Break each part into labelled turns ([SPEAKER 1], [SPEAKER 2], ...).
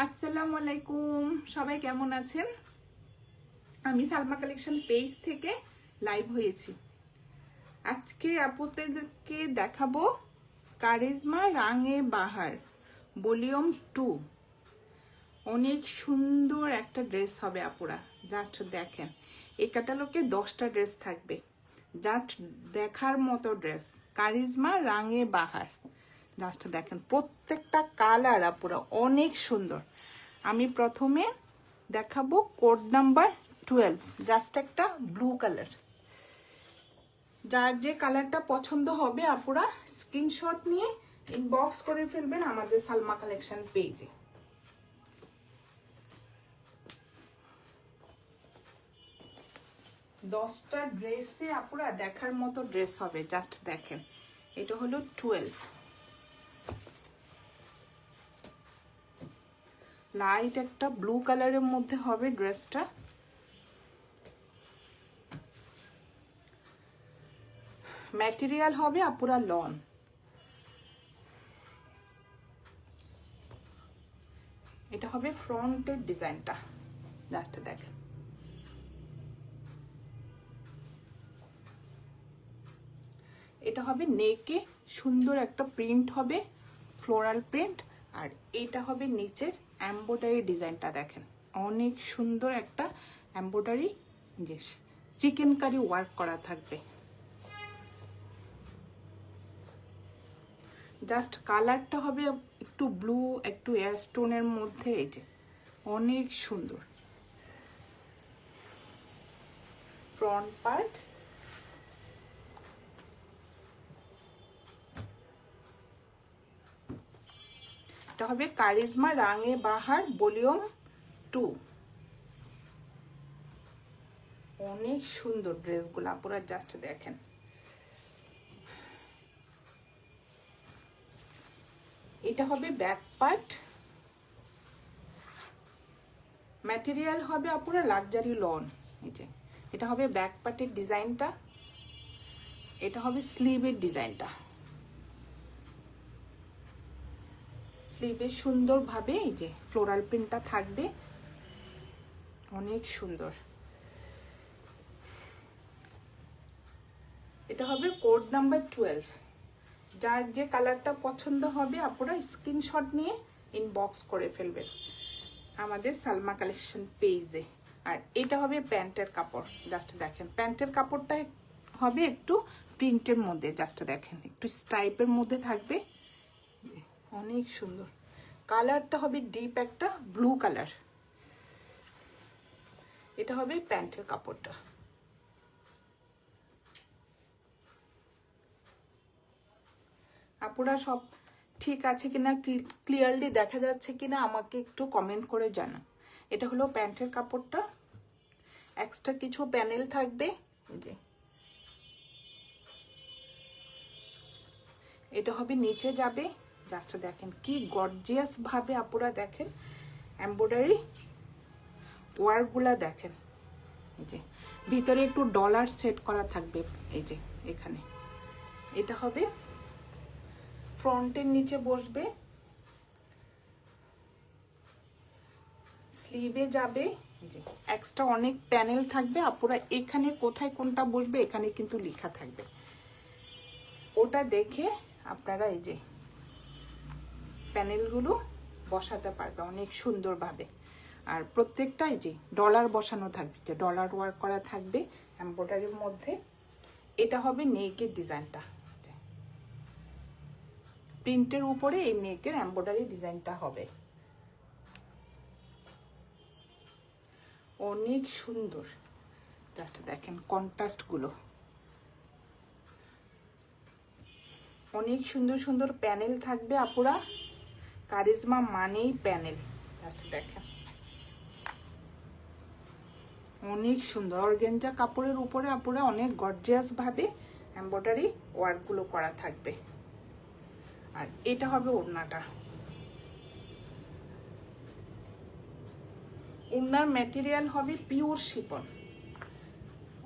[SPEAKER 1] আসসালামু আলাইকুম, সবাই কেমন আছেন? আমি সালমা কালেকশন পেজ থেকে লাইভ হয়েছি। আজকে আপনাদেরকে দেখাবো কারিজমা রাঙে বাহার ভলিউম 2। অনেক সুন্দর একটা ড্রেস হবে আপুরা, জাস্ট দেখেন। এই ক্যাটালগে 10টা ড্রেস থাকবে, জাস্ট দেখার মতো ড্রেস। কারিজমা রাঙে বাহার, জাস্ট দেখেন প্রত্যেকটা কালার আপুরা অনেক সুন্দর। আমি প্রথমে দেখাবো কোড নাম্বার 12, জাস্ট একটা ব্লু কালার। যার যে কালারটা পছন্দ হবে আপুরা স্ক্রিনশট নিয়ে ইনবক্স করে ফেলবেন আমাদের সালমা কালেকশন পেজে। দশটা ড্রেসে আপুরা দেখার মতো ড্রেস হবে, জাস্ট দেখেন। এটা হলো 12, লাইট একটা ব্লু কালারের মধ্যে হবে ড্রেসটা। ম্যাটেরিয়াল হবে আপুরা লন। এটা হবে ফ্রন্টের ডিজাইনটা, জাস্ট দেখেন। এটা হবে নেকে সুন্দর একটা প্রিন্ট হবে, ফ্লোরাল প্রিন্ট। আর এটা হবে নিচের এমব্রয়ডারি ডিজাইনটা দেখেন, অনেক সুন্দর একটা এমব্রয়ডারি চিকেন কারি ওয়ার্ক করা থাকবে। জাস্ট কালারটা হবে একটু ব্লু, একটু অ্যাশ টোনের মধ্যে, এই যে অনেক সুন্দর। ফ্রন্ট পার্ট, এটা হবে কারিজমা রাঙে বাহার ভলিউম 2। অনেক সুন্দর ড্রেসগুলো পুরো, জাস্ট দেখেন। এটা হবে ব্যাক পার্ট, ম্যাটেরিয়াল হবে আপুরা লাক্সারি লন। এই যে এটা হবে ব্যাক পার্টের ডিজাইনটা, এটা হবে স্লিভের ডিজাইনটা। স্লিভে সুন্দরভাবে এই যে ফ্লোরাল প্রিন্টটা থাকবে, অনেক সুন্দর। এটা হবে কোড নাম্বার 12। যার যে কালারটা পছন্দ হবে আপনারা স্ক্রিনশট নিয়ে ইনবক্স করে ফেলবেন আমাদের সালমা কালেকশন পেজে। আর এটা হবে প্যান্টের কাপড়, জাস্ট দেখেন। প্যান্টের কাপড়টা হবে একটু প্রিন্টের মধ্যে, জাস্ট দেখেন, একটু স্টাইপের মধ্যে থাকবে, অনেক সুন্দর। কালারটা হবে ডিপ একটা ব্লু কালার। এটা হবে প্যান্টের কাপড়টা। আপুরা সব ঠিক আছে কিনা, ক্লিয়ারলি দেখা যাচ্ছে কিনা আমাকে একটু কমেন্ট করে জানান। এটা হলো প্যান্টের কাপড়টা, এক্সট্রা কিছু প্যানেল থাকবে, যে এটা হবে নিচে যাবে, জাস্ট দেখেন কি গর্জিয়াস ভাবে আপুরা দেখেন এমব্রয়ডারি ওয়ার্কগুলা দেখেন। এই যে ভিতরে একটু ডলার সেট করা থাকবে, এই যে এখানে। এটা হবে ফ্রন্টের নিচে বসবে, স্লিভে যাবে, যে এক্সট্রা অনেক প্যানেল থাকবে আপুরা। এখানে কোথায় কোনটা বসবে এখানে কিন্তু লেখা থাকবে, ওটা দেখে আপনারা এই যে প্যানেলগুলো বসাতে পারবে অনেক সুন্দরভাবে। আর প্রত্যেকটাই যে ডলার বসানো থাকবে, যে ডলার ওয়ার্ক করা থাকবে এমব্রয়ডারির মধ্যে। এটা হবে নেকের ডিজাইনটা, প্রিন্টের উপরে এই নেকের এমব্রয়ডারি ডিজাইনটা হবে, অনেক সুন্দর। জাস্ট দেখেন কন্ট্রাস্টগুলো, অনেক সুন্দর সুন্দর প্যানেল থাকবে আপুরা। কারিজমা মানেই প্যানেল, জাস্ট দেখেন অনেক সুন্দর। অর্গানজা কাপড়ের উপরে আপুরা অনেক গর্জিয়াস ভাবে এমব্রয়ডারি ওয়ার্কগুলো করা থাকবে। আর এটা হবে ওড়নাটা, ওড়নার ম্যাটেরিয়াল হবে পিওর শিফন।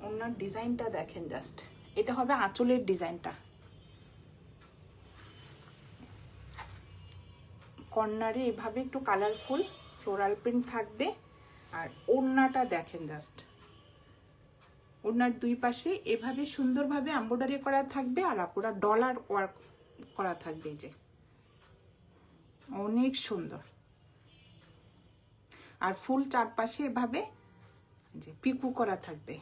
[SPEAKER 1] ওড়নার ডিজাইনটা দেখেন জাস্ট। এটা হবে আঁচলের ডিজাইনটা, কর্নারে এভাবে একটু কালারফুল ফ্লোরাল প্রিন্ট থাকবে। আর ওড়নাটা দেখেন, জাস্ট ওড়নার দুই পাশে এভাবে সুন্দরভাবে এমব্রয়ডারি করা থাকবে আর পুরো ডলার ওয়ার্ক করা থাকবে। এই যে অনেক সুন্দর। আর ফুল চারপাশে এভাবে যে পিকু করা থাকবে।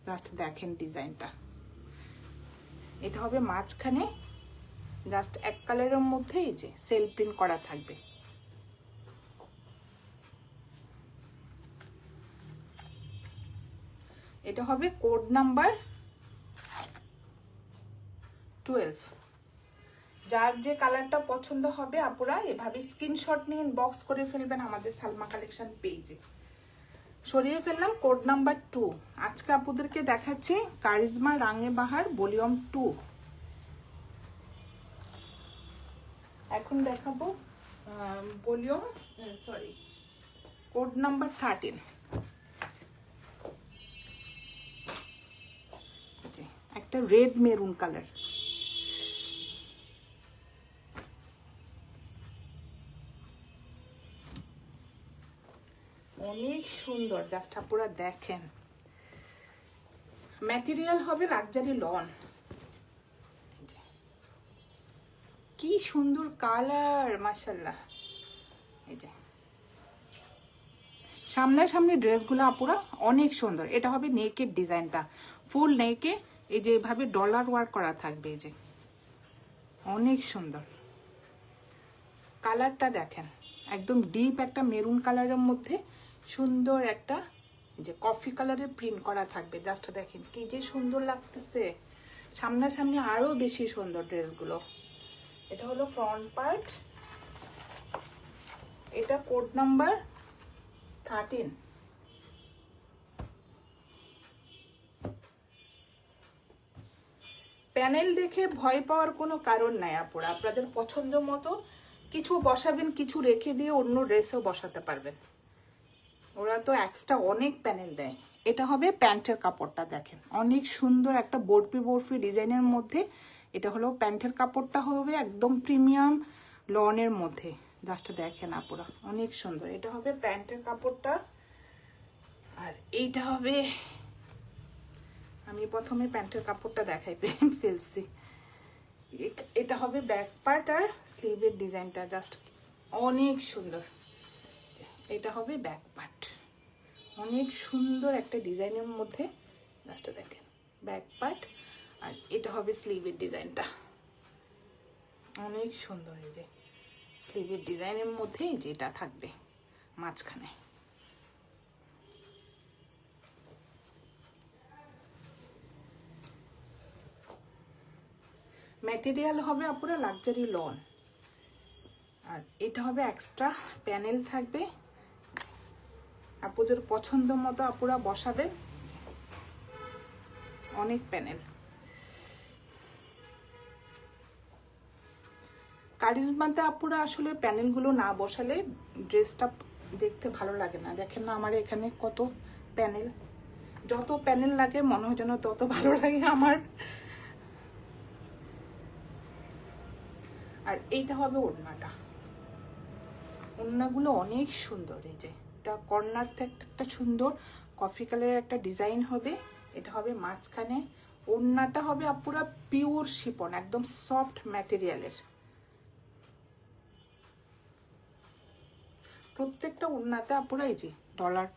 [SPEAKER 1] জাস্ট দেখেন ডিজাইনটা। এটা হবে মাঝখানে জাস্ট এক কালারের মধ্যে এই যে সেলফ প্রিন্ট করা থাকবে। এটা হবে কোড নাম্বার 12। যার যে কালারটা পছন্দ হবে আপুরা এভাবে স্ক্রিনশট নিয়ে ইনবক্স করে ফেলবেন আমাদের সালমা কালেকশন পেজে। সরিয়ে ফেললাম কোড নাম্বার 2। আজকে আপুদেরকে দেখাচ্ছি কারিজমা রাঙে বাহার ভলিউম 2। এখন দেখাবো ভলিউম কোড নাম্বার 13। একটা রেড মেরুন কালার। অনেক সুন্দর, জাস্ট আপনারা দেখেন। ম্যাটেরিয়াল হবে লাক্সারি লন। কি সুন্দর কালার, মাশাআল্লাহ। এই যে সামনাসামনি ড্রেসগুলো আপুরা অনেক সুন্দর। এটা হবে নেকের ডিজাইনটা, ফুল নেকে এই যে এভাবে ডলার ওয়ার্ক করা থাকবে। এই যে অনেক সুন্দর কালারটা দেখেন, একদম ডিপ একটা মেরুন কালারের মধ্যে সুন্দর একটা যে কফি কালারের প্রিন্ট করা থাকবে। জাস্ট দেখেন কি যে সুন্দর লাগতেছে। সামনাসামনি আরো বেশি সুন্দর ড্রেসগুলো। এটা হলো ফ্রন্ট পার্ট। এটা কোড নাম্বার 13। প্যানেল দেখে ভয় পাওয়ার কোনো কারণ নাই আপুরা। আপনাদের পছন্দ মতো কিছু বসাবেন, কিছু রেখে দিয়ে অন্য ড্রেসও বসাতে পারবেন। ওরা তো এক্সট্রা অনেক প্যানেল দেয়। এটা হবে প্যান্টের কাপড়টা দেখেন, অনেক সুন্দর একটা বরফি বরফি ডিজাইনের মধ্যে। এটা হলো প্যান্টের কাপড়টা হবে একদম প্রিমিয়াম লনের মধ্যে। জাস্ট দেখেন আপুরা অনেক সুন্দর। এটা হবে প্যান্টের কাপড়টা। আর এইটা হবে, আমি প্রথমে প্যান্টের কাপড়টা দেখাই ফেলছি। এটা হবে ব্যাক পার্ট আর স্লিভের ডিজাইনটা জাস্ট অনেক সুন্দর। এটা হবে ব্যাক পার্ট, অনেক সুন্দর একটা ডিজাইনের মধ্যে। জাস্ট দেখেন ব্যাক পার্ট। আর এটা হবে স্লিভের ডিজাইনটা, অনেক সুন্দর। এই যে স্লিভের ডিজাইনের মধ্যে যেটা থাকবে মাঝখানে। ম্যাটেরিয়াল হবে আপুরা লাক্সারি লন। আর এটা হবে এক্সট্রা প্যানেল থাকবে, আপুদের পছন্দ মতো আপুরা বসাবেন। অনেক প্যানেল। কারিজমাতে আপুরা আসলে প্যানেলগুলো না বসালে ড্রেসটা দেখতে ভালো লাগে না। দেখেন না আমার এখানে কত প্যানেল। যত প্যানেল লাগে মনে হয় যেন তত ভালো লাগে আমার। আর এইটা হবে ওড়নাটা। ওড়নাগুলো অনেক সুন্দর। এই যে এটা কর্নার থেকে একটা সুন্দর কফি কালারের একটা ডিজাইন হবে। এটা হবে মাঝখানে। ওড়নাটা হবে আপুরা পিওর শিফন, একদম সফট ম্যাটেরিয়ালের। প্রত্যেকটা ওড়নাতে আপুরা এই যে ডলার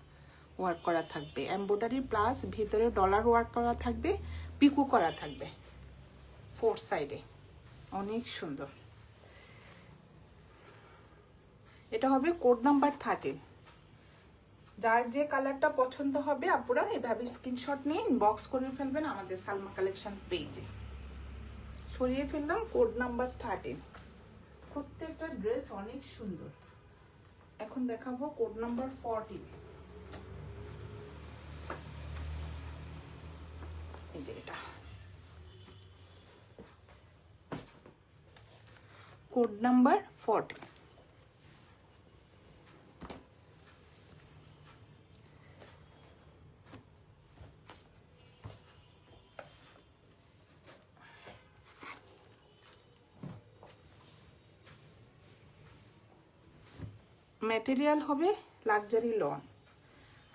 [SPEAKER 1] ওয়ার্ক করা থাকবে, এমব্রয়ডারি প্লাস ভিতরে ডলার ওয়ার্ক করা থাকবে, পিকু করা থাকবে ফোর সাইডে। অনেক সুন্দর। এটা হবে কোড নাম্বার 13। যার যে কালারটা পছন্দ হবে আপুরা এভাবে স্ক্রিনশট নিয়ে ইনবক্স করে ফেলবেন আমাদের সালমা কালেকশন পেজে। সরিয়ে ফেললাম কোড নাম্বার 13। প্রত্যেকটা ড্রেস অনেক সুন্দর। এখন দেখাবো কোড নাম্বার 14। এই যে এটা কোড নাম্বার 14। ম্যাটেরিয়াল হবে লাক্সারি লন।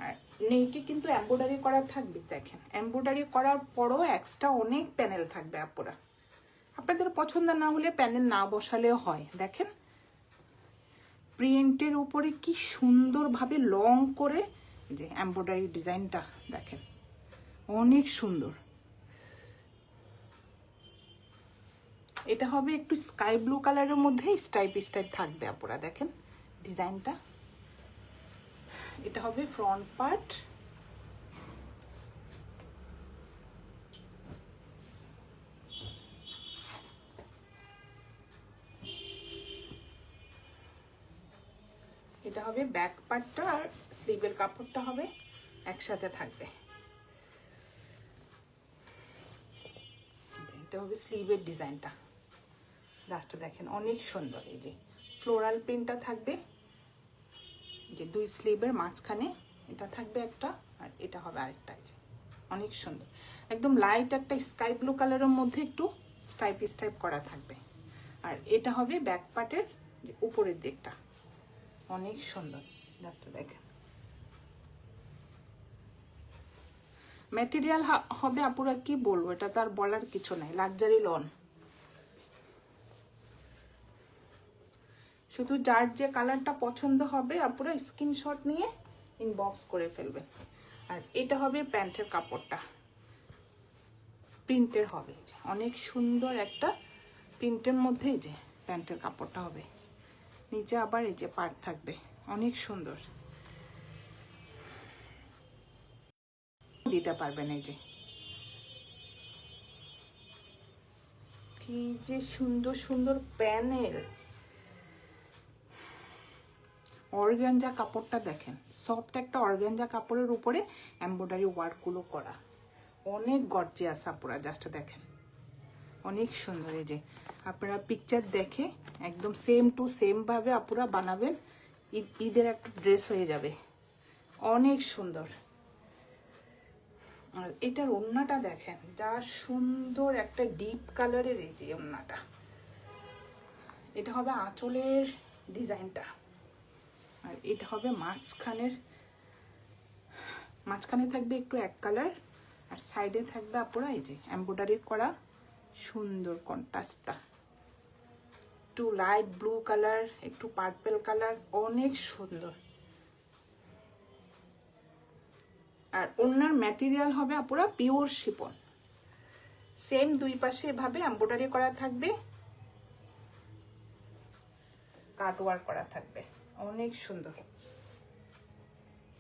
[SPEAKER 1] আর নেকে কিন্তু এমব্রয়ডারি করা থাকবে। দেখেন এমব্রয়ডারি করার পরও এক্সট্রা অনেক প্যানেল থাকবে আপুরা। আপনাদের পছন্দ না হলে প্যানেল না বসালেও হয়। দেখেন প্রিন্টের উপরে কি সুন্দরভাবে লং করে যে এমব্রয়ডারি ডিজাইনটা দেখেন, অনেক সুন্দর। এটা হবে একটু স্কাই ব্লু কালারের মধ্যে স্টাইপ স্টাইপ থাকবে আপুরা। দেখেন ডিজাইনটা, এটা হবে ফ্রন্ট পার্ট। এটা হবে ব্যাক পার্টটা, আর স্লিভের কাপড়টা হবে একসাথে থাকবে। এটা হবে স্লিভের ডিজাইনটা, লাস্টে দেখেন অনেক সুন্দর। এই যে ফ্লোরাল প্রিন্টটা থাকবে, যে দুই স্লিভের মাঝখানে এটা থাকবে একটা, আর এটা হবে আরেকটা। এই যে অনেক সুন্দর, একদম লাইট একটা স্কাই ব্লু কালারের মধ্যে একটু স্টাইপ স্টাইপ করা থাকবে। আর এটা হবে ব্যাক পার্টের উপরের দিকটা, অনেক সুন্দর। লাস্টে দেখেন ম্যাটেরিয়াল হবে আপুরা কি বলবো, এটা তো আর বলার কিছু নাই, লাক্সারি লন। শুধু যার যে কালারটা পছন্দ হবে আপুরা স্ক্রিনশট নিয়ে ইনবক্স করে ফেলবে। আর এটা হবে প্যান্টের কাপড়টা, প্রিন্টের হবে, অনেক সুন্দর একটা প্রিন্টের মধ্যে যে প্যান্টের কাপড়টা হবে। নিচে আবার এই যে পার্ট থাকবে, অনেক সুন্দর দিতে পারবেন। এই যে কি যে সুন্দর সুন্দর প্যানেল। অর্গানজা কাপড়টা দেখেন, সফট একটা অর্গানজা কাপড়ের উপরে এমব্রয়ডারি ওয়ার্কগুলো করা, অনেক গর্জিয়াস আপুরা। জাস্ট দেখেন অনেক সুন্দর। এই যে আপনারা পিকচার দেখে একদম সেম টু সেম ভাবে আপুরা বানাবেন, ঈদের একটা ড্রেস হয়ে যাবে, অনেক সুন্দর। আর এটার ওড়নাটা দেখেন, যা সুন্দর একটা ডিপ কালারের। এই যে ওড়নাটা, এটা হবে আঁচলের ডিজাইনটা। আর এটা হবে মাঝখানে থাকবে একটু এক কালার, আর সাইডে থাকবে আপুরা এই যে এমব্রয়ডারি করা সুন্দর কন্ট্রাস্টটা, একটু লাইট ব্লু কালার, একটু পার্পল কালার, অনেক সুন্দর। আর ওনার ম্যাটেরিয়াল হবে আপুরা পিওর শিফন। সেম দুই পাশে এভাবে এমব্রয়ডারি করা থাকবে, কাট ওয়ার্ক করা থাকবে, অনেক সুন্দর।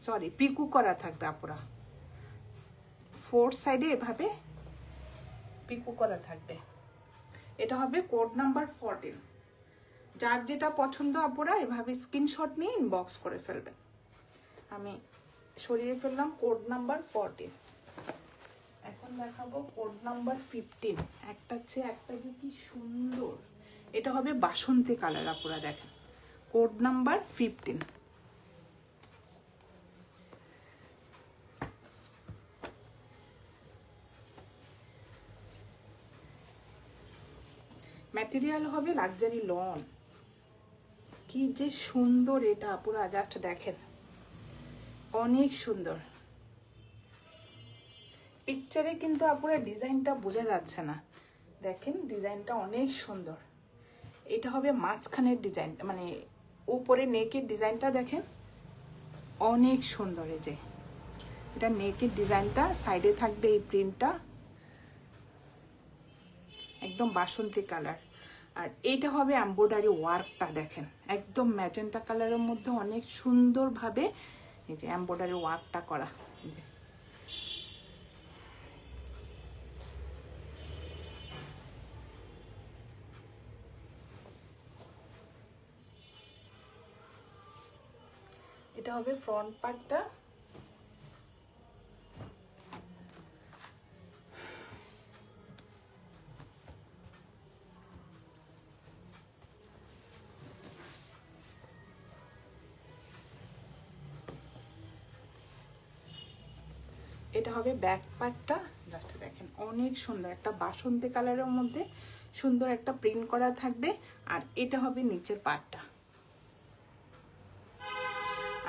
[SPEAKER 1] সরি, পিকু করা থাকবে আপুরা, ফোর সাইডে এভাবে পিকু করা থাকবে। এটা হবে কোড নাম্বার 14। যার যেটা পছন্দ আপুরা এভাবে স্ক্রিনশট নিয়ে ইনবক্স করে ফেলবেন। আমি সরিয়ে ফেললাম কোড নাম্বার 14। এখন দেখাবো কোড নাম্বার 15। একটা যে কি সুন্দর, এটা হবে বাসন্তী কালার আপুরা। দেখেন কোড নাম্বার 15। ম্যাটেরিয়াল হবে লাক্সারি লন। কি যে সুন্দর এটা পুরো, জাস্ট দেখেন অনেক সুন্দর। পিকচারে কিন্তু আপুরা ডিজাইনটা বোঝা যাচ্ছে না, দেখেন ডিজাইনটা অনেক সুন্দর। এটা হবে মাঝখানের ডিজাইন, মানে উপরে নেকের ডিজাইনটা দেখেন অনেক সুন্দর। এই যে এটা নেকের ডিজাইনটা, সাইডে থাকবে এই প্রিন্টটা, একদম বাসন্তী কালার। আর এইটা হবে এমব্রয়ডারি ওয়ার্কটা, দেখেন একদম ম্যাজেন্টা কালারের মধ্যে অনেক সুন্দরভাবে এই যে এমব্রয়ডারি ওয়ার্কটা করা। এই যে এটা হবে ফ্রন্ট পার্টটা। এটা হবে ব্যাক পার্টটা, জাস্ট দেখেন অনেক সুন্দর একটা বাসন্তী কালারের মধ্যে সুন্দর একটা প্রিন্ট করা থাকবে। আর এটা হবে নিচের পার্টটা,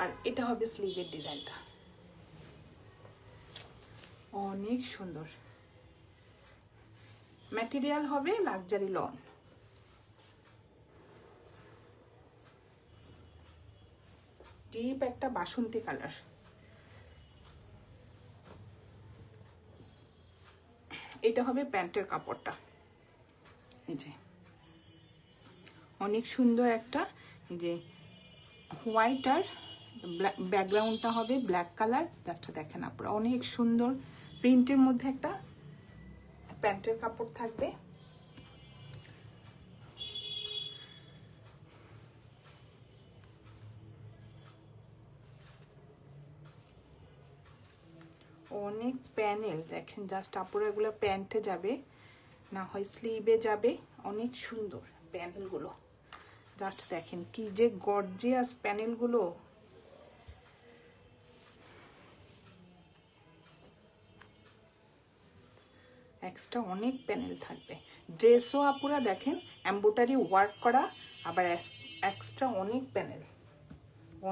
[SPEAKER 1] আর এটা হবে স্লিভের ডিজাইনটা, অনেক সুন্দর। ম্যাটেরিয়াল হবে লাক্সারি লন। ডিপ একটা বাসন্তী কালার। এটা হবে প্যান্টের কাপড়টা, এই যে অনেক সুন্দর একটা, এই যে হোয়াইট আর ব্যাকগ্রাউন্ডটা হবে ব্ল্যাক কালার। জাস্ট দেখেন আপনারা, অনেক সুন্দর প্রিন্টের মধ্যে একটা প্যান্টের কাপড় থাকবে। অনেক প্যানেল দেখেন, জাস্ট আপুরা এগুলো প্যান্টে যাবে, না হয় স্লিভে যাবে। অনেক সুন্দর প্যানেলগুলো, জাস্ট দেখেন কি যে গর্জিয়াস প্যানেলগুলো। এক্সট্রা অনেক প্যানেল থাকবে। ড্রেসও আপুরা দেখেন এমব্রয়ডারি ওয়ার্ক করা, আবার এক্সট্রা অনেক প্যানেল,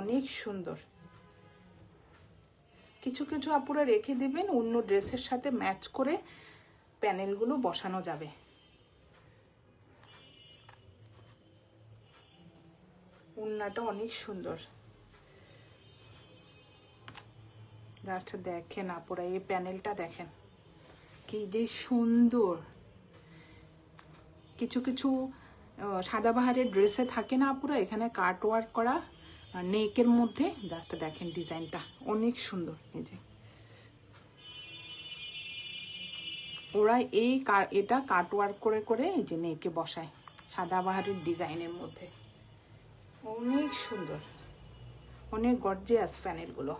[SPEAKER 1] অনেক সুন্দর। কিছু কিছু আপুরা রেখে দিবেন, অন্য ড্রেসের সাথে ম্যাচ করে প্যানেলগুলো বসানো যাবে। ওড়নাটা অনেক সুন্দর, জাস্ট দেখেন আপুরা এই প্যানেলটা দেখেন কি যে সুন্দর। কিছু কিছু সাদাবাহারের ড্রেসে থাকে না আপুরা, এখানে কাট ওয়ার্ক করা নেকের মধ্যে, জাস্ট দেখেন ডিজাইনটা অনেক সুন্দর। এই যে ওরা এটা কাট ওয়ার্ক করে করে এই যে নেকে বসায় সাদাবাহারের ডিজাইনের মধ্যে, অনেক সুন্দর, অনেক গর্জিয়াস প্যানেলগুলো।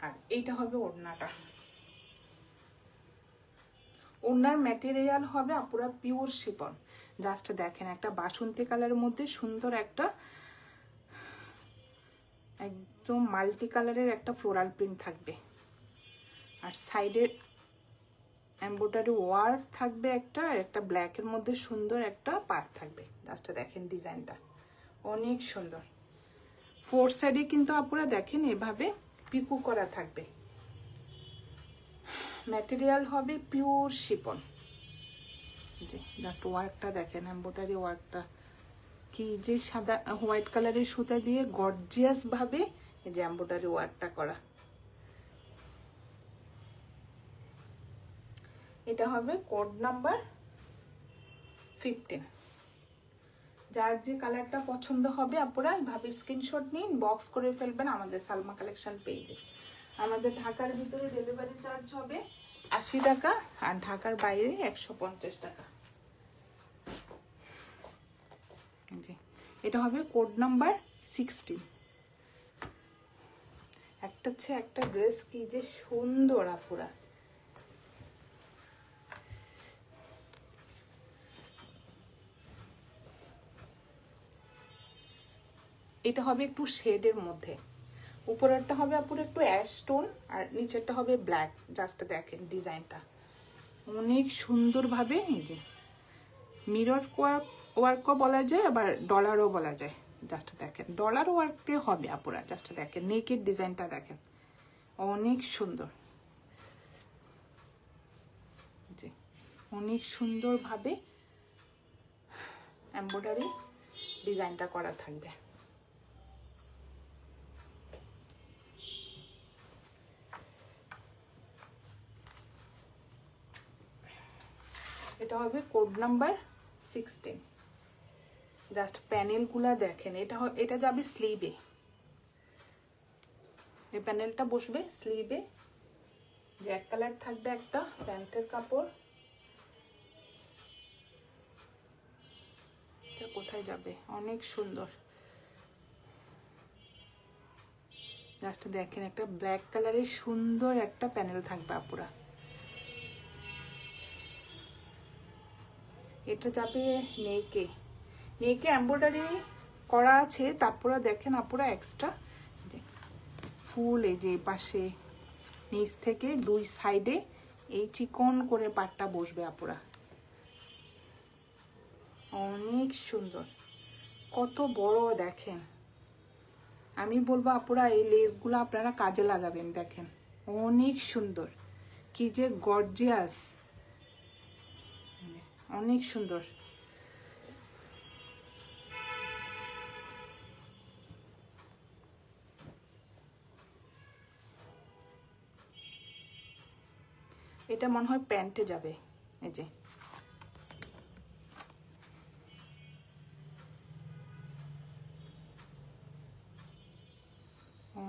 [SPEAKER 1] আর এইটা হবে ওড়নাটা। ওড়নার ম্যাটেরিয়াল হবে আপুরা পিওর শিফন। জাস্ট দেখেন একটা বাসন্তী কালারের মধ্যে সুন্দর একটা একদম মাল্টি কালারের একটা ফ্লোরাল প্রিন্ট থাকবে, আর সাইডে এমব্রয়ডারি ওয়ার্ক থাকবে একটা, আর একটা ব্ল্যাকের মধ্যে সুন্দর একটা পার্ট থাকবে। জাস্ট দেখেন ডিজাইনটা অনেক সুন্দর। ফোর সাইডে কিন্তু আপুরা দেখেন এভাবে পিকো করা থাকবে। ম্যাটেরিয়াল হবে পিওর শিফন। যে জাস্ট ওয়ার্কটা দেখেন, এমব্রয়ডারি ওয়ার্কটা কি যে সাদা হোয়াইট কালারের সুতা দিয়ে গর্জিয়াস ভাবে এই যে এমব্রয়ডারি ওয়ার্কটা করা। এটা হবে কোড নাম্বার 15। যার যে কালারটা পছন্দ হবে আপনারা এইভাবে স্ক্রিনশট নিন, বক্স করে ফেলবেন আমাদের সালমা কালেকশন পেজে। আমাদের ঢাকার ভিতরে ডেলিভারি চার্জ হবে 80 টাকা, আর ঢাকার বাইরে 150 টাকা। এটা হবে কোড নাম্বার 16। একটা হচ্ছে একটা ড্রেস কি যে সুন্দর আপুরা। এটা হবে একটু শেডের মধ্যে, উপরেরটা হবে আপুরা একটু অ্যাশ টোন, আর নিচেরটা হবে ব্ল্যাক। জাস্ট দেখেন ডিজাইনটা অনেক সুন্দরভাবে, এই যে মিরর ওয়ার্কও বলা যায়, আবার ডলারও বলা যায়। জাস্ট দেখেন ডলার ওয়ার্কে হবে আপুরা। জাস্ট দেখেন নেকের ডিজাইনটা দেখেন অনেক সুন্দর, যে অনেক সুন্দরভাবে এমব্রয়ডারি ডিজাইনটা করা থাকবে। এটা হবে কোড নাম্বার 16। জাস্ট প্যানেলগুলা দেখেন, এটা যাবে স্লিভে, এই প্যানেলটা বসবে স্লিভে। যে এক কালার থাকবে একটা প্যান্টের কাপড়, এটা কোথায় যাবে, অনেক সুন্দর। জাস্ট দেখেন একটা ব্ল্যাক কালারের সুন্দর একটা প্যানেল থাকবে আপুরা। এটা যাবে নেকে, নেকে এমব্রয়ডারি করা আছে। তারপরে দেখেন আপুরা এক্সট্রা ফুল এই যে পাশে নিচ থেকে দুই সাইডে এই চিকন করে পাটটা বসবে আপুরা, অনেক সুন্দর, কত বড় দেখেন। আমি বলবো আপুরা এই লেসগুলো আপনারা কাজে লাগাবেন। দেখেন অনেক সুন্দর, কি যে গর্জিয়াস, অনেক সুন্দর। এটা মনে হয় প্যান্টে যাবে। এই যে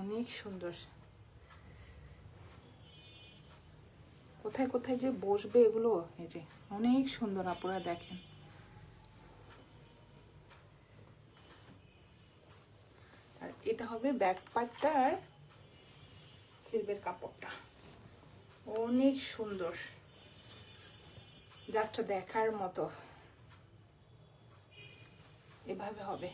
[SPEAKER 1] অনেক সুন্দর, কোথায় কোথায় যে বসবে এগুলো, এই যে অনেক সুন্দর আপনারা দেখেন। আর এটা হবে ব্যাক পার্টটা আর স্লিভের কাপড়টা, অনেক সুন্দর, জাস্ট দেখার মতো। এভাবে হবে,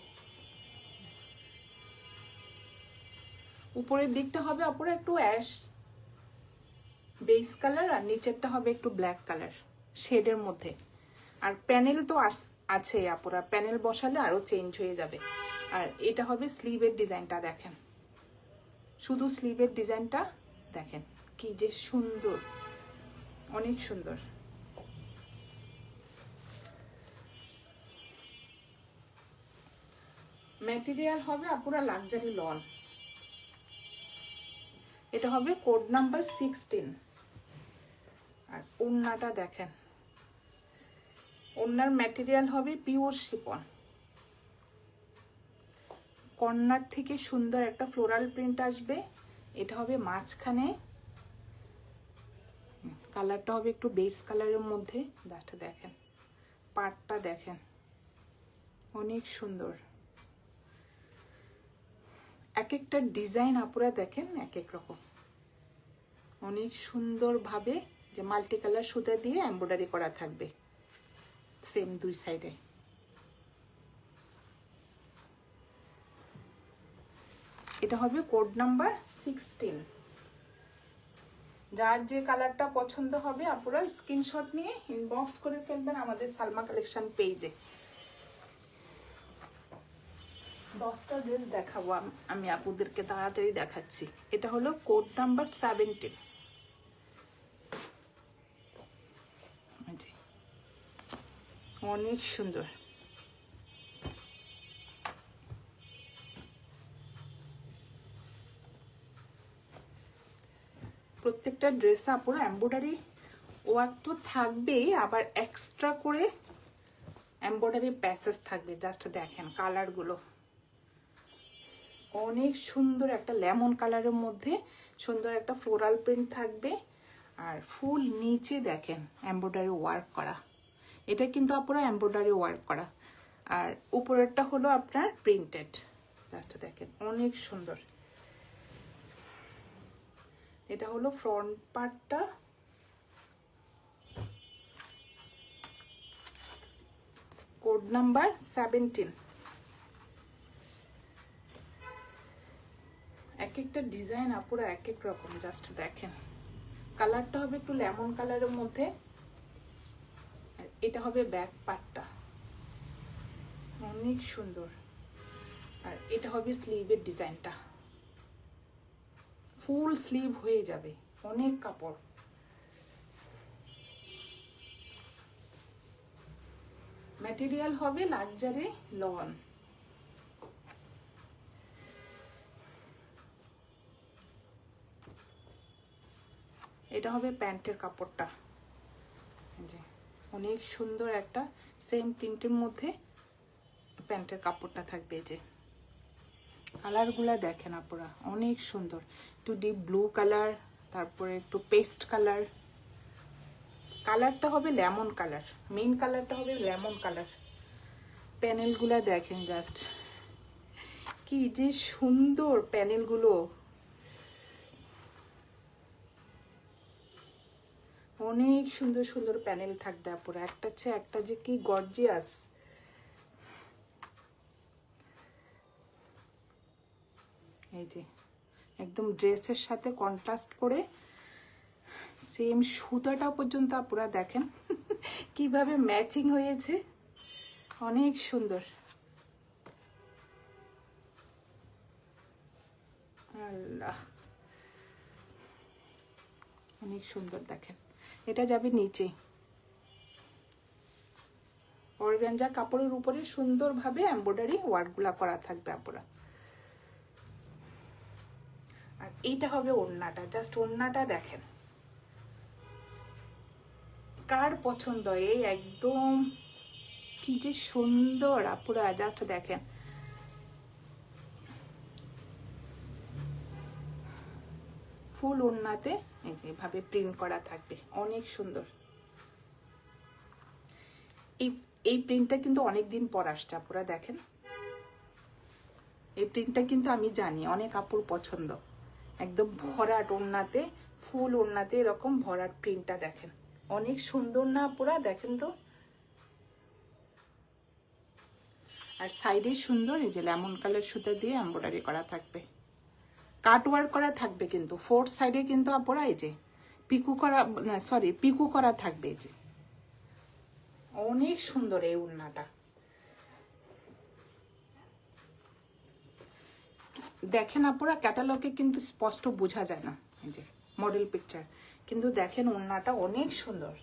[SPEAKER 1] উপরের দিকটা হবে আপুরা একটু অ্যাশ বেস কালার, আর নিচেরটা হবে একটু ব্ল্যাক কালার শেডের মধ্যে। আর প্যানেল তো আছে আপুরা, প্যানেল বসালে আরো চেঞ্জ হয়ে যাবে। আর এটা হবে স্লিভের ডিজাইনটা, দেখেন শুধু স্লিভের ডিজাইনটা দেখেন কি যে সুন্দর, অনেক সুন্দর। ম্যাটেরিয়াল হবে আপুরা লাক্সারি লন। এটা হবে কোড নাম্বার 16। আর ওড়নাটা দেখেন, ওড়নার ম্যাটেরিয়াল হবে পিওর শিফন। কর্নার থেকে সুন্দর একটা ফ্লোরাল প্রিন্ট আসবে। এটা হবে মাঝখানে, কালারটা হবে একটু বেস কালারের মধ্যে। জাস্ট দেখেন পাটটা দেখেন, অনেক সুন্দর। এক একটা ডিজাইন আপুরা দেখেন এক এক রকম, অনেক সুন্দর ভাবে যে মাল্টি কালার সুতা দিয়ে এমব্রয়ডারি করা থাকবে সেম দুই সাইডে। এটা হবে কোড নাম্বার 16। যার যে কালারটা পছন্দ হবে আপনারা স্ক্রিনশট নিয়ে ইনবক্স করে ফেলবেন আমাদের সালমা কালেকশন পেজে। 10টা ড্রেস দেখাবো আমি আপুদেরকে, তাড়াতাড়ি দেখাচ্ছি। এটা হলো কোড নাম্বার 17। অনেক সুন্দর, প্রত্যেকটা ড্রেস আপুরা এমব্রয়ডারি ওয়ার্ক তো থাকবেই, আবার এক্সট্রা করে এমব্রয়ডারি প্যাচেস থাকবে। জাস্ট দেখেন কালারগুলো, অনেক সুন্দর একটা লেমন কালারের মধ্যে সুন্দর একটা ফ্লোরাল প্রিন্ট থাকবে। আর ফুল নিচে দেখেন এমব্রয়ডারি ওয়ার্ক করা, এটা কিন্তু আপনারা এমব্রয়ডারি ওয়ার্ক করা। আর উপরেরটা হলো আপনার প্রিন্টেড। জাস্ট দেখেন অনেক সুন্দর। এটা হলো ফ্রন্ট পার্টটা, কোড নাম্বার 17। এক একটা ডিজাইন আপুরা এক এক রকম। জাস্ট দেখেন কালারটা হবে একটু লেমন কালারের মধ্যে। এটা হবে ব্যাক পার্টটা, অনেক সুন্দর। আর এটা হবে স্লিভের ডিজাইনটা, ফুল স্লিভ হয়ে যাবে, অনেক কাপড়। ম্যাটেরিয়াল হবে লাক্সারি লন। এটা হবে প্যান্টের কাপড়টা, যে অনেক সুন্দর একটা সেম প্রিন্টের মধ্যে প্যান্টের কাপড়টা থাকবে। যে কালারগুলা দেখেন আপনারা অনেক সুন্দর, একটু ডিপ ব্লু কালার, তারপরে একটু পেস্ট কালার। কালারটা হবে লেমন কালার, মেইন কালারটা হবে লেমন কালার। প্যানেলগুলা দেখেন জাস্ট কি যে সুন্দর প্যানেলগুলো, অনেক সুন্দর সুন্দর প্যানেল থাকবে আপুরা, একটা চেয়ে একটা যে কি গর্জিয়াস। এই যে একদম ড্রেসের সাথে কন্ট্রাস্ট করে সেম সুতাটা পর্যন্ত আপুরা দেখেন কিভাবে ম্যাচিং হয়েছে, অনেক সুন্দর। আল্লাহ, অনেক সুন্দর। দেখেন এটা যাবে নিচে, অর্গানজা কাপড়ের উপরে সুন্দরভাবে এমব্রয়ডারি ওয়ার্কগুলা করা থাকবে আপুরা। আর এইটা হবে ওড়নাটা, জাস্ট ওড়নাটা দেখেন কার পছন্দ। এই একদম কি যে সুন্দর আপুরা, জাস্ট দেখেন। ফুল ওড়নাতে এই যে এভাবে প্রিন্ট করা থাকবে, অনেক সুন্দর। এই প্রিন্টটা কিন্তু অনেকদিন পর আসছে আপুরা, দেখেন এই প্রিন্টটা কিন্তু আমি জানি অনেক আপুর পছন্দ। একদম ভরাট ওড়নাতে, ফুল ওড়নাতে এরকম ভরাট প্রিন্টটা দেখেন, অনেক সুন্দর না আপুরা? দেখেন তো। আর সাইডে সুন্দর এই যে লেমন কালার সুতা দিয়ে এমব্রয়ডারি করা থাকবে, কাট ওয়ার্ক করা থাকবে কিন্তু ফোর্থ সাইডে কিন্তু আপুরা এই যে পিকু করা, সরি পিকু করা থাকবে। এই যে অনেক সুন্দর এই ওড়নাটা, দেখেন আপুরা ক্যাটালগে কিন্তু স্পষ্ট বোঝা যায় না এই যে মডেল পিকচার, কিন্তু দেখেন ওড়নাটা অনেক সুন্দর।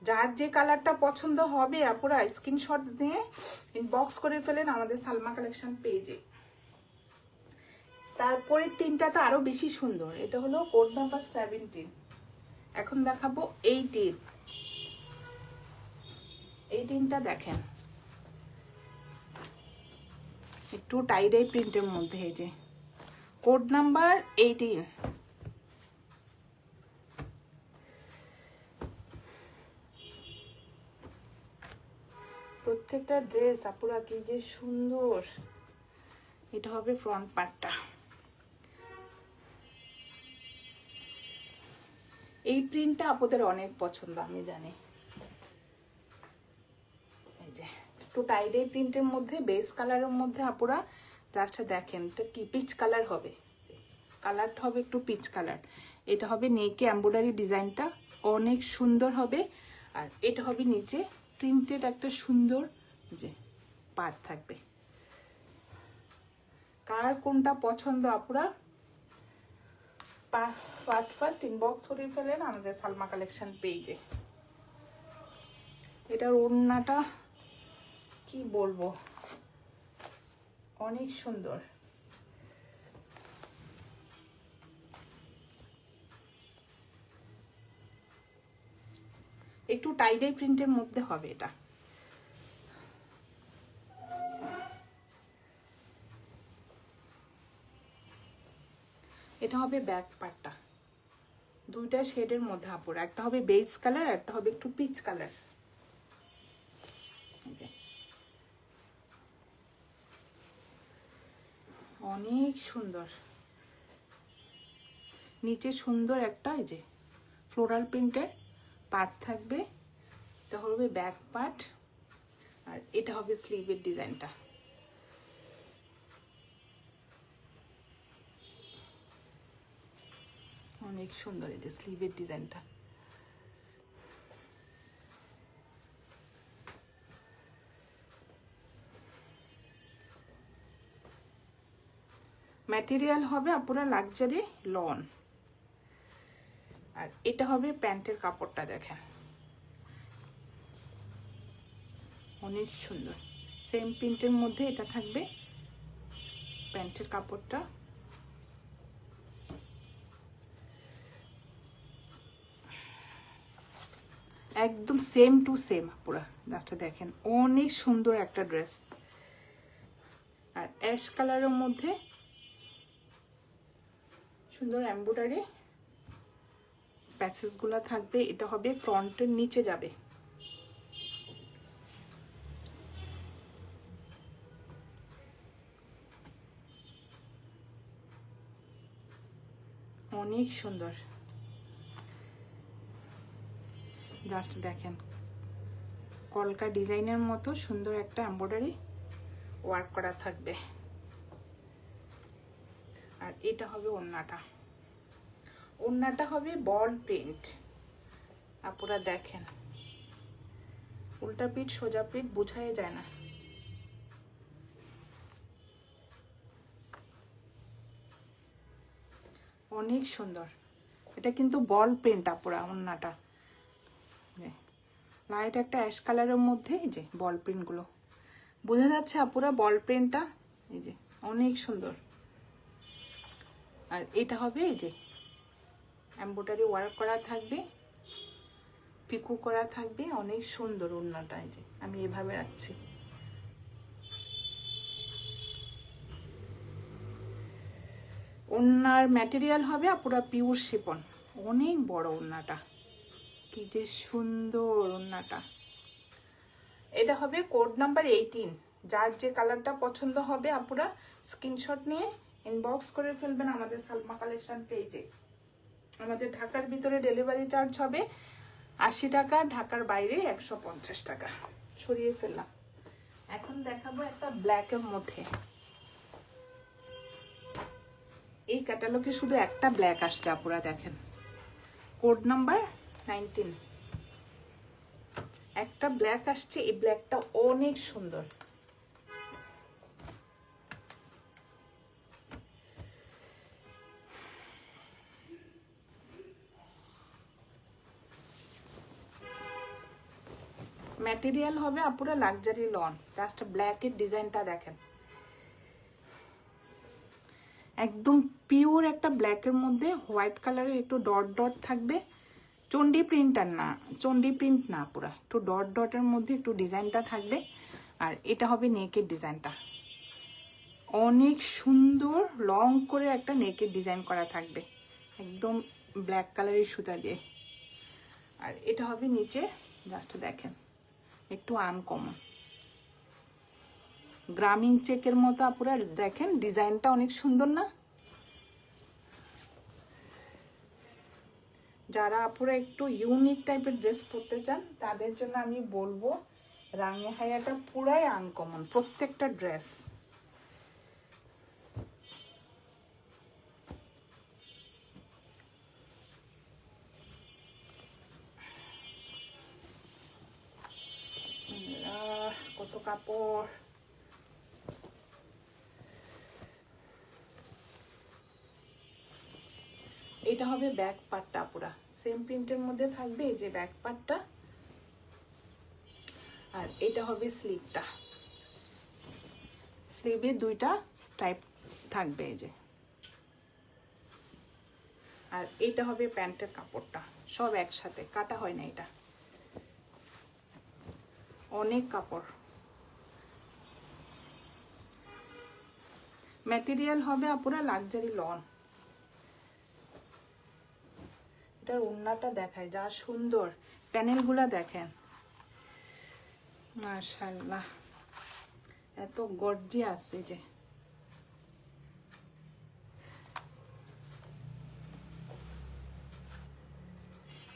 [SPEAKER 1] যার যে কালারটা পছন্দ হবে আপুরা স্ক্রিনশট দিয়ে ইনবক্স করে ফেলেন আমাদের সালমা কালেকশন পেজে। তারপরে তিনটা তো আরো বেশি সুন্দর। এটা হলো কোড নাম্বার 17। এখন দেখাবো 18। 18টা দেখেন একটু টাইডাই প্রিন্টের মধ্যে, এই যে কোড নাম্বার 18। প্রত্যেকটা ড্রেস আপুরা কি যে সুন্দর। এটা হবে ফ্রন্ট পার্টটা। এই প্রিন্টটা আপুদের অনেক পছন্দ আমি জানি। এই যে একটু টাইডাই প্রিন্টের মধ্যে বেস কালারের মধ্যে আপুরা জাস্ট দেখেন এটা কি পিচ কালার হবে, কালারটা হবে একটু পিচ কালার। এটা হবে নেকে এমব্রয়ডারি ডিজাইনটা অনেক সুন্দর হবে। আর এটা হবে নিচে প্রিন্টেড একটা সুন্দর যে পার্ট থাকবে। কার কোনটা পছন্দ আপুরা ফার্স্ট ইনবক্স করে ফেলেন আমাদের সালমা কালেকশন পেজে। এটার ওড়নাটা কি বলবো, অনেক সুন্দর। একটু টাইডাই প্রিন্টের মধ্যে হবে এটা। এটা হবে ব্যাক পার্টটা, দুইটা শেডের মধ্যে আপুরা, একটা হবে বেজ কালার, একটা হবে একটু পিচ কালার। অনেক সুন্দর। নিচে সুন্দর একটা এই যে ফ্লোরাল প্রিন্টের পার্ট থাকবে, এটা হবে ব্যাক পার্ট। আর এটা হবে স্লিভের ডিজাইনটা। অনেক সুন্দর এই যে স্লিভের ডিজাইনটা। ম্যাটেরিয়াল হবে আপুরা লাক্সারি লন। আর এটা হবে প্যান্টের কাপড়টা দেখেন অনেক সুন্দর, সেম প্রিন্টের মধ্যে এটা থাকবে প্যান্টের কাপড়টা। একদম সেম টু সেম পুরা, জাস্ট দেখেন অনেক সুন্দর একটা ড্রেস। আর অ্যাশ কালারের মধ্যে সুন্দর এমব্রয়ডারি প্যাচেসগুলো থাকবে। এটা হবে ফ্রন্টের নিচে যাবে, অনেক সুন্দর। জাস্ট দেখেন কলকা ডিজাইনের মতো সুন্দর একটা এমব্রয়ডারি ওয়ার্ক করা থাকবে। আর এটা হবে ওড়নাটা, ওড়নাটা হবে বল প্রিন্ট। আপুরা দেখেন উল্টা পিঠ সোজা পিঠ বোঝাই যায় না। অনেক সুন্দর। এটা কিন্তু বল প্রিন্ট আপুরা ওড়নাটা, লাইট একটা অ্যাশ কালারের মধ্যে এই যে বল প্রিন্টগুলো বোঝা যাচ্ছে আপুরা, বল প্রিন্টটা এই যে অনেক সুন্দর। আর এটা হবে এই যে এমব্রয়ডারি ওয়ার্ক করা থাকবে, পিকো করা থাকবে, অনেক সুন্দর ওড়নাটা। এই যে আমি এভাবে রাখছি। ওড়নার ম্যাটেরিয়াল হবে আপুরা পিওর শিফন, অনেক বড় ওড়নাটা, কি যে সুন্দর ওড়নাটা। এটা হবে কোড নাম্বার 18। যার যে কালারটা পছন্দ হবে আপুরা স্ক্রিনশট নিয়ে ইনবক্স করে ফেলবেন আমাদের সালমা কালেকশন পেজে। আমাদের ঢাকার ভিতরে ডেলিভারি চার্জ হবে 80 টাকা, ঢাকার বাইরে 150 টাকা। সরিয়ে ফেললাম। এখন দেখাবো একটা ব্ল্যাকের মধ্যে। এই ক্যাটালগে শুধু একটা ব্ল্যাক আসছে আপুরা, দেখেন কোড নাম্বার 19, একটা ব্ল্যাক আসছে। এই ব্ল্যাকটা অনেক সুন্দর। ম্যাটেরিয়াল হবে আপুরা লাক্সারি লন। জাস্ট ব্ল্যাকের ডিজাইনটা দেখেন, একদম পিওর একটা ব্ল্যাকের মধ্যে হোয়াইট কালারের একটু ডট ডট থাকবে। চন্ডি প্রিন্টার না, চন্ডি প্রিন্ট না, পুরা একটু ডট ডটের মধ্যে একটু ডিজাইনটা থাকবে। আর এটা হবে নেকের ডিজাইনটা, অনেক সুন্দর লং করে একটা নেকের ডিজাইন করা থাকবে একদম ব্ল্যাক কালারের সুতা দিয়ে। আর এটা হবে নিচে, জাস্ট দেখেন একটু আনকমন গ্রামীণ চেকের মতো আপুরা, দেখেন ডিজাইনটা অনেক সুন্দর না? যারা আপুরা একটু ইউনিক টাইপের ড্রেস পরতে চান তাদের জন্য আমি বলবো রাঙে হায়াটা পুরাই আনকমন প্রত্যেকটা ড্রেস। কত কাপড়। এটা হবে ব্যাক পার্টটা পুরা সেম প্রিন্টের মধ্যে থাকবে, এই যে ব্যাক পার্টটা। আর এটা হবে স্লিভটা, স্লিভে দুইটা স্টাইপ থাকবে এই যে। আর এটা হবে প্যান্টের কাপড়টা, সব একসাথে কাটা হয় না, এটা অনেক কাপড়। ম্যাটেরিয়াল হবে আপুরা লাক্সারি লন। এটার ওড়নাটা দেখায় যা সুন্দর, প্যানেলগুলা দেখেন মাশাআল্লাহ, এত গর্জিয়াস। এই যে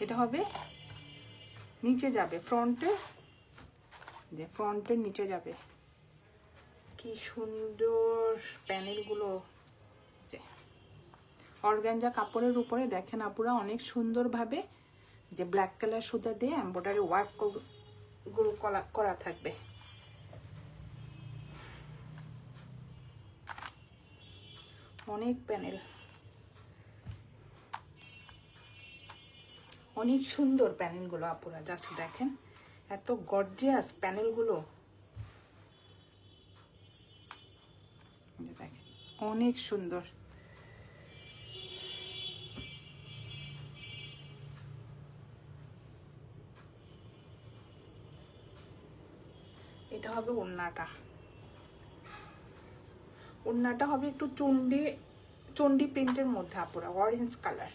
[SPEAKER 1] এটা হবে নিচে যাবে ফ্রন্টে, যে ফ্রন্টের নিচে যাবে, কি সুন্দর প্যানেলগুলো। যে অর্গানজা কাপড়ের উপরে দেখেন আপুরা অনেক সুন্দরভাবে যে ব্ল্যাক কালার সুতা দিয়ে এমব্রয়ডারি ওয়ার্ক গুলো করা থাকবে। অনেক প্যানেল, অনেক সুন্দর প্যানেলগুলো আপুরা, জাস্ট দেখেন এত গর্জিয়াস প্যানেলগুলো, দেখেন অনেক সুন্দর। এটা হবে ওড়নাটা, ওড়নাটা হবে একটু চন্ডি প্রিন্টের মধ্যে আপুরা, অরেঞ্জ কালার।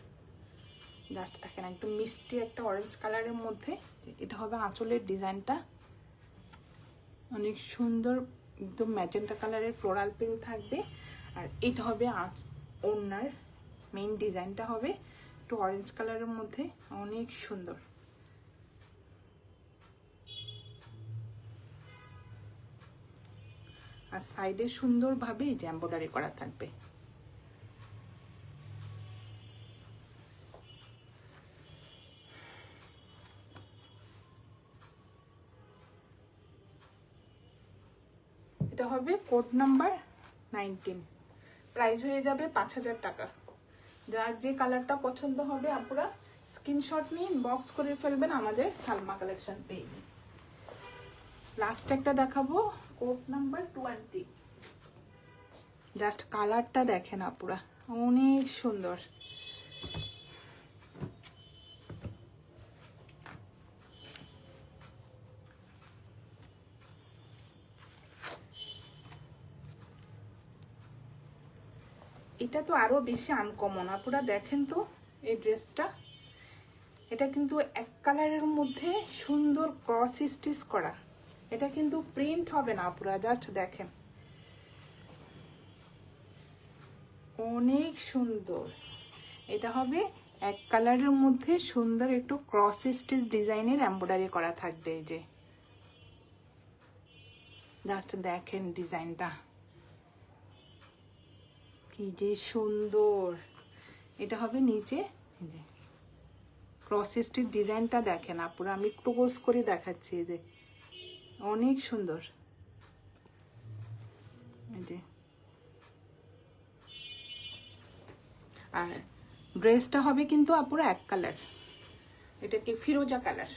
[SPEAKER 1] জাস্ট দেখেন একদম মিষ্টি একটা অরেঞ্জ কালারের মধ্যে। এটা হবে আঁচলের ডিজাইনটা, অনেক সুন্দর একদম ম্যাজেন্টা কালারের ফ্লোরাল প্রিন্ট থাকবে। আর এটা হবে ওড়নার মেইন ডিজাইনটা হবে একটু অরেঞ্জ কালারের মধ্যে, অনেক সুন্দর। আর সাইডে সুন্দরভাবে এই যে এমব্রয়ডারি করা থাকবে। এটা হবে কোড নাম্বার 19, প্রাইস হয়ে যাবে 5000 টাকা। যার যে কালারটা পছন্দ হবে আপনারা স্ক্রিনশট নিয়ে ইনবক্স করে ফেলবেন আমাদের সালমা কালেকশন পেজে। লাস্ট একটা দেখাবো কোড নাম্বার 20। জাস্ট কালারটা দেখেন আপুরা, অনেক সুন্দর। এটা তো আরো বেশি আনকমন, আপুরা দেখেন তো এই ড্রেসটা। এটা কিন্তু এক কালারের মধ্যে সুন্দর ক্রস স্টিচ করা, এটা কিন্তু প্রিন্ট হবে না আপুরা, জাস্ট দেখেন অনেক সুন্দর। এটা হবে এক কালারের মধ্যে সুন্দর একটু ক্রস স্টিচ ডিজাইনের এমব্রয়ডারি করা থাকবে। এই যে জাস্ট দেখেন ডিজাইনটা কি যে সুন্দর। এটা হবে নিচে ক্রস স্টিচ ডিজাইনটা দেখেন আপুরা, আমি ক্লোজ করে দেখাচ্ছি। এই যে অনেক সুন্দর। এই যে আর ড্রেসটা হবে কিন্তু আপুরা এক কালার, এটা কি ফিরোজা কালার।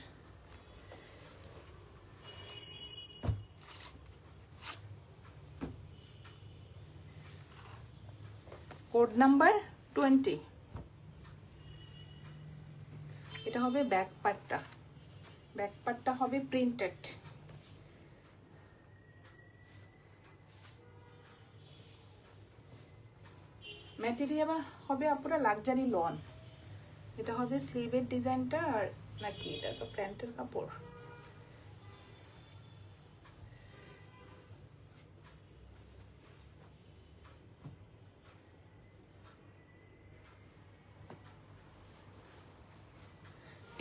[SPEAKER 1] Code number 20। এটা হবে ব্যাক পার্টটা, ব্যাক পার্টটা হবে প্রিন্টেড। ম্যাটেরিয়াল হবে আপনারা লাক্সারি লন। এটা হবে স্লিভের ডিজাইনটা, আর নাকি এটা তো প্যান্টের কাপড়।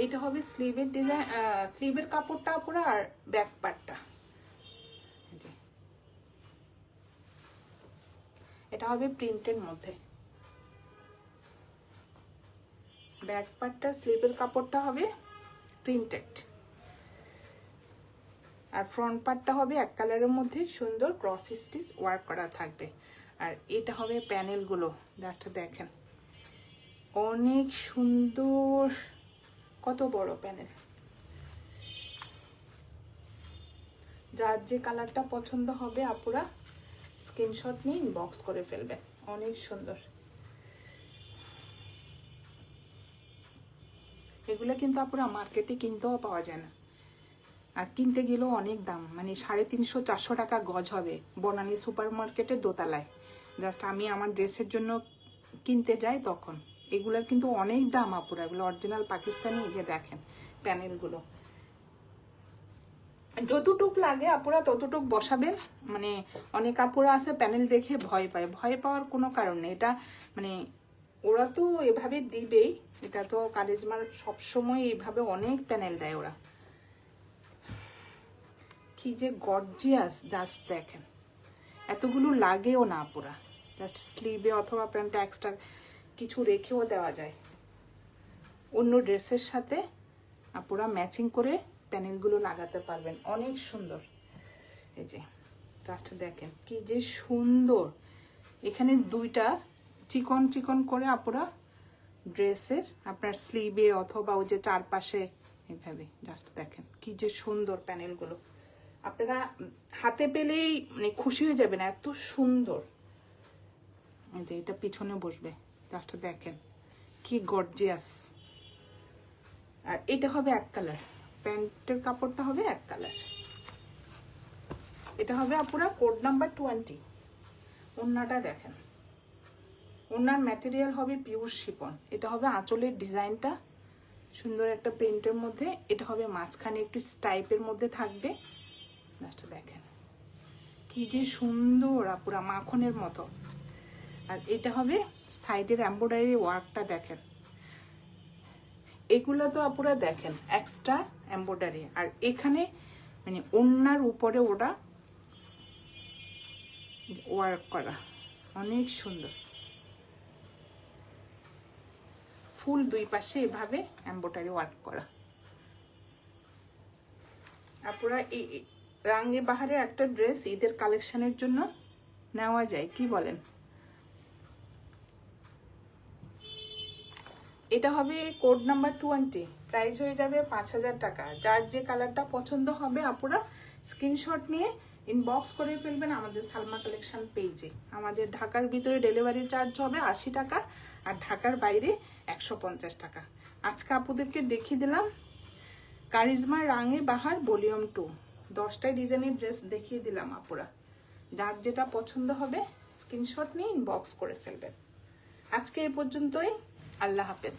[SPEAKER 1] এটা হবে স্লিভের ডিজাইন, স্লিভের কাপড়টা আপুরা, আর ব্যাক পার্টটা। এটা হবে প্রিন্টের মধ্যে। ব্যাক পার্টটা স্লিভের কাপড়টা হবে প্রিন্টেড, আর ফ্রন্ট পার্টটা হবে এক কালারের মধ্যে সুন্দর ক্রস স্টিচ ওয়ার্ক করা থাকবে। আর এটা হবে প্যানেলগুলো, জাস্ট দেখেন অনেক সুন্দর, কত বড় প্যানেল। যার যে কালারটা পছন্দ হবে আপুরা স্ক্রিনশট নিয়ে ইনবক্স করে ফেলবেন, অনেক সুন্দর। এগুলো কিন্তু আপুরা মার্কেটে কিনতেও পাওয়া যায় না, আর কিনতে গেলেও অনেক দাম, মানে 350-400 টাকা গজ হবে বনানী সুপার মার্কেটের দোতলায়। জাস্ট আমি আমার ড্রেসের জন্য কিনতে যাই তখন। এগুলোর কিন্তু অনেক দাম আপুরা, এগুলো অরিজিনাল পাকিস্তানি। যে দেখেন প্যানেলগুলো যতটুক লাগে আপুরা ততটুক বসাবেন। মানে অনেক আপুরা আছে প্যানেল দেখে ভয় পায়, ভয় পাওয়ার কোনো কারণ নেই। এটা মানে ওরা তো এভাবে দিবেই, এটা তো কারিজমার সবসময় এইভাবে অনেক প্যানেল দেয় ওরা। কি যে গর্জিয়াস, জাস্ট দেখেন এতগুলো লাগেও না পুরা, জাস্ট স্লিভে অথবা প্যান্টটা এক্সট্রা কিছু রেখেও দেওয়া যায়। অন্য ড্রেসের সাথে আপুরা ম্যাচিং করে প্যানেলগুলো লাগাতে পারবেন, অনেক সুন্দর। এই যে জাস্ট দেখেন কি যে সুন্দর। এখানে দুইটা চিকন চিকন করে আপুরা ড্রেসের আপনার স্লিভে অথবা ওই যে চারপাশে এইভাবে জাস্ট দেখেন কি যে সুন্দর প্যানেলগুলো। আপনারা হাতে পেলেই মানে খুশি হয়ে যাবেন, এত সুন্দর। এই যে এটা পিছনে বসবে, জাস্ট দেখেন কি গর্জিয়াস। আর এটা হবে এক কালার, প্যান্টের কাপড়টা হবে এক কালার। এটা হবে আপুরা কোড নাম্বার 20। ওড়নাটা দেখেন, ওড়নার ম্যাটেরিয়াল হবে পিওর শিফন। এটা হবে আঁচলের ডিজাইনটা সুন্দর একটা প্রিন্টের মধ্যে। এটা হবে মাঝখানে একটু স্টাইপের মধ্যে থাকবে, জাস্ট দেখেন কি যে সুন্দর আপুরা, মাখনের মতো। আর এটা হবে সাইডের এমব্রয়ডারি ওয়ার্কটা দেখেন, এগুলো তো আপুরা দেখেন এক্সট্রা এমব্রয়ডারি। আর এখানে মানে ওড়নার উপরে ওটা ওয়ার্ক করা, অনেক সুন্দর। ফুল দুই পাশে এভাবে এমব্রয়ডারি ওয়ার্ক করা। আপুরা এই রাঙ্গে বাহারের একটা ড্রেস ঈদের কালেকশনের জন্য নেওয়া যায়, কি বলেন? এটা হবে কোড নাম্বার 20, প্রাইস হয়ে যাবে 5000 টাকা। যার যে কালারটা পছন্দ হবে আপুরা স্ক্রিনশট নিয়ে ইনবক্স করে ফেলবেন আমাদের সালমা কালেকশন পেজে। আমাদের ঢাকার ভিতরে ডেলিভারি চার্জ হবে 80 টাকা, আর ঢাকার বাইরে 150 টাকা। আজকে আপুদেরকে দেখিয়ে দিলাম কারিজমা রাঙে বাহার ভলিউম 2, 10টাই ডিজাইনের ড্রেস দেখিয়ে দিলাম আপুরা। যার যেটা পছন্দ হবে স্ক্রিনশট নিয়ে ইনবক্স করে ফেলবেন। আজকে এই পর্যন্তই, আল্লাহ হাফেজ।